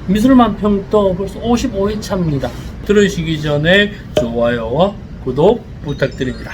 미술만 평도 벌써 55회 차입니다. 들으시기 전에 좋아요와 구독 부탁드립니다.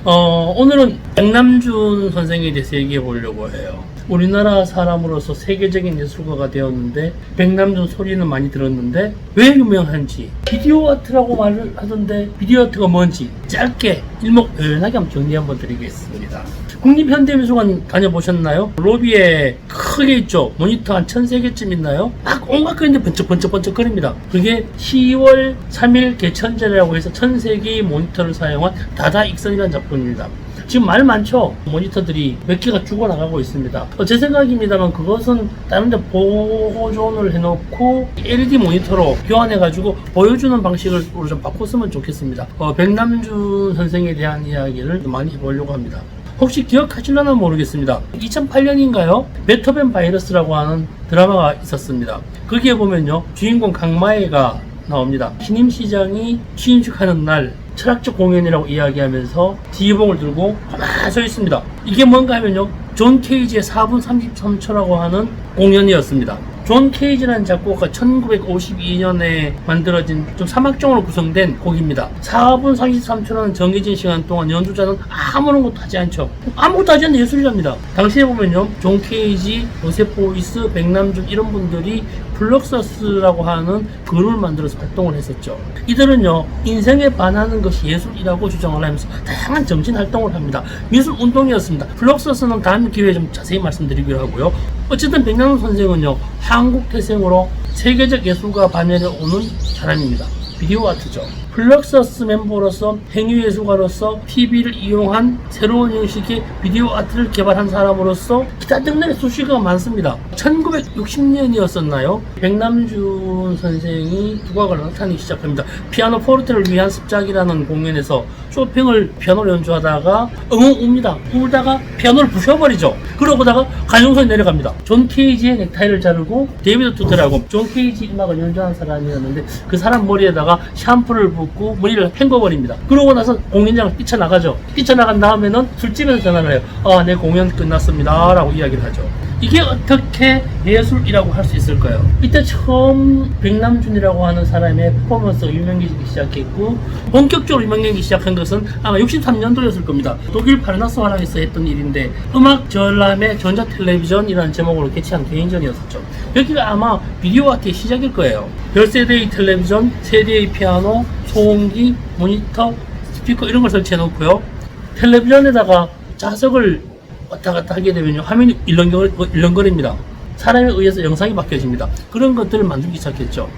오늘은 백남준 선생에 대해서 얘기해 보려고 해요. 우리나라 사람으로서 세계적인 예술가가 되었는데, 백남준 소리는 많이 들었는데 왜 유명한지, 비디오 아트라고 말을 하던데 비디오 아트가 뭔지 짧게 일목요연하게 한번 정리 한번 드리겠습니다. 국립현대미술관 다녀보셨나요? 로비에 크게 있죠. 모니터 한 1000개쯤 있나요? 막 온갖 그런데 번쩍번쩍 거립니다. 그게 10월 3일 개천절이라고 해서 1003개의 모니터를 사용한 다다익선이라는 작품입니다. 지금 말 많죠? 모니터들이 몇 개가 죽어나가고 있습니다. 제 생각입니다만 그것은 다른 데 보존을 해놓고 LED 모니터로 교환해가지고 보여주는 방식을 좀 바꿨으면 좋겠습니다. 백남준 선생에 대한 이야기를 많이 해보려고 합니다. 혹시 기억하실려나 모르겠습니다. 2008년인가요? 베토벤 바이러스라고 하는 드라마가 있었습니다. 거기에 보면요, 주인공 강마애가 나옵니다. 신임시장이 취임식하는 날 철학적 공연이라고 이야기하면서 지휘봉을 들고 가만히 서 있습니다. 이게 뭔가 하면요, 존 케이지의 4분 33초라고 하는 공연이었습니다. 존 케이지라는 작곡가 1952년에 만들어진 좀 사막종으로 구성된 곡입니다. 4분 33초라는 정해진 시간 동안 연주자는 아무것도 하지 않죠. 아무것도 하지 않는 예술이랍니다. 당시에 보면요, 존 케이지, 요셉 보이스, 백남준 이런 분들이 플럭서스라고 하는 그룹을 만들어서 활동을 했었죠. 이들은요, 인생에 반하는 것이 예술이라고 주장을 하면서 다양한 정신 활동을 합니다. 미술 운동이었습니다. 플럭서스는 다음 기회에 좀 자세히 말씀드리기로 하고요. 어쨌든 백남준 선생은요, 한국 태생으로 세계적 예술가 반열에 오는 사람입니다. 비디오 아트죠. 플럭서스 멤버로서 행위예술가로서 TV를 이용한 새로운 형식의 비디오 아트를 개발한 사람으로서 기타 등등의 수식어가 많습니다. 1960년이었었나요? 백남준 선생이 두각을 나타내기 시작합니다. 피아노 포르테를 위한 습작이라는 공연에서 쇼팽을 피아노로 연주하다가 웁니다. 울다가 피아노를 부셔버리죠. 그러고다가 가정선이 내려갑니다. 존 케이지의 넥타이를 자르고 데이비드 투테라고 존 케이지 음악을 연주한 사람이었는데 그 사람 머리에다가 샴푸를 붓고 머리를 헹궈버립니다. 그러고 나서 공연장을 뛰쳐나가죠. 뛰쳐나간 다음에는 술집에서 전화를 해요. 내 공연 끝났습니다 라고 이야기를 하죠. 이게 어떻게 예술이라고 할 수 있을까요? 이때 처음 백남준이라고 하는 사람의 퍼포먼스가 유명해지기 시작했고, 본격적으로 유명해지기 시작한 것은 아마 63년도였을 겁니다. 독일 파르나스 화랑에서 했던 일인데, 음악 전람의 전자 텔레비전이라는 제목으로 개최한 개인전이었었죠. 여기가 아마 비디오 아트의 시작일 거예요. 별 세대의 텔레비전, 세대의 피아노, 소음기, 모니터, 스피커 이런 걸 설치해 놓고요, 텔레비전에다가 자석을 왔다 갔다 하게 되면요, 화면이 일렁거립니다. 사람에 의해서 영상이 바뀌어집니다. 그런 것들을 만들기 시작했죠.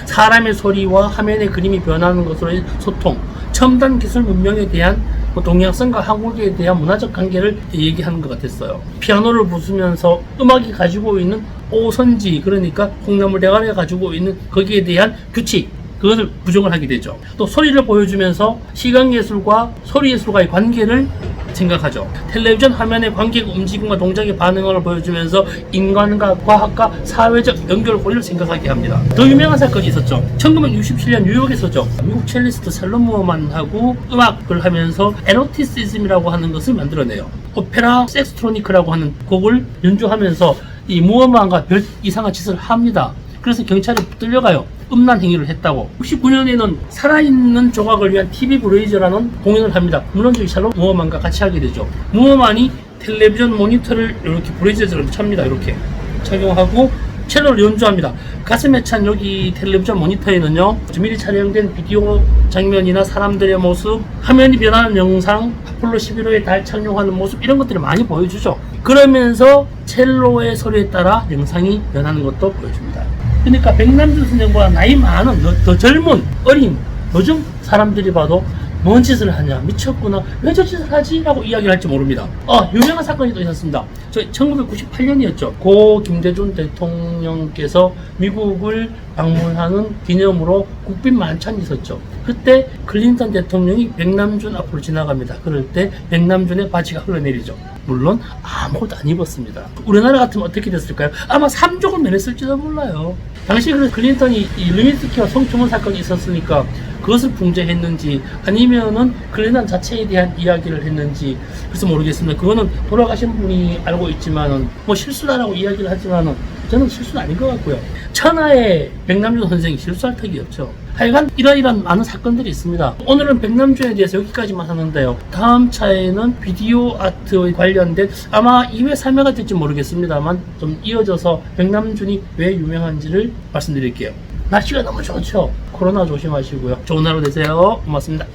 사람의 소리와 화면의 그림이 변하는 것으로의 소통, 첨단 기술 문명에 대한 동양성과 한국에 대한 문화적 관계를 얘기하는 것 같았어요. 피아노를 부수면서 음악이 가지고 있는 오선지, 그러니까 콩나물 대가리가 가지고 있는 거기에 대한 규칙, 그것을 부정을 하게 되죠. 또 소리를 보여주면서 시각예술과 소리예술과의 관계를 생각하죠. 텔레비전 화면의 관객 움직임과 동작의 반응을 보여주면서 인간과 과학과 사회적 연결고리를 생각하게 합니다. 더 유명한 사건이 있었죠. 1967년 뉴욕에서죠. 미국 첼리스트 샬롬 무어만하고 음악을 하면서 에로티시즘이라고 하는 것을 만들어내요. 오페라 섹스트로니크라고 하는 곡을 연주하면서 이 무어만과 별 이상한 짓을 합니다. 그래서 경찰에 붙들려가요. 음란 행위를 했다고. 69년에는 살아있는 조각을 위한 TV 브레이저라는 공연을 합니다. 물론 저희 샬롬 무어만과 같이 하게 되죠. 무어만이 텔레비전 모니터를 이렇게 브레이저처럼 찹니다. 이렇게 착용하고 첼로를 연주합니다. 가슴에 찬 여기 텔레비전 모니터에는요, 미리 촬영된 비디오 장면이나 사람들의 모습, 화면이 변하는 영상, 아폴로 11호의 달 착용하는 모습, 이런 것들을 많이 보여주죠. 그러면서 첼로의 소리에 따라 영상이 변하는 것도 보여줍니다. 그러니까 백남준 선생보다 나이 많은, 더 젊은, 어린, 요즘 사람들이 봐도 뭔 짓을 하냐, 미쳤구나, 왜 저 짓을 하지? 라고 이야기를 할지 모릅니다. 유명한 사건이 또 있었습니다. 1998년이었죠. 고 김대중 대통령께서 미국을 방문하는 기념으로 국빈 만찬이 있었죠. 그때 클린턴 대통령이 백남준 앞으로 지나갑니다. 그럴 때 백남준의 바지가 흘러내리죠. 물론 아무것도 안 입었습니다. 우리나라 같으면 어떻게 됐을까요? 아마 3족을 면했을지도 몰라요. 당시 그 클린턴이 이 르윈스키와 성추문 사건이 있었으니까 그것을 풍자했는지 아니면은 클린턴 자체에 대한 이야기를 했는지 그래서 모르겠습니다. 그거는 돌아가신 분이 알고 있지만은 뭐 실수다라고 이야기를 하지만은 저는 실수는 아닌 것 같고요. 천하의 백남준 선생이 실수할 턱이 없죠. 하여간 이러이러한 많은 사건들이 있습니다. 오늘은 백남준에 대해서 여기까지만 하는데요. 다음 차에는 비디오 아트에 관련된 아마 2회 3회가 될지 모르겠습니다만 좀 이어져서 백남준이 왜 유명한지를 말씀드릴게요. 날씨가 너무 좋죠. 코로나 조심하시고요. 좋은 하루 되세요. 고맙습니다.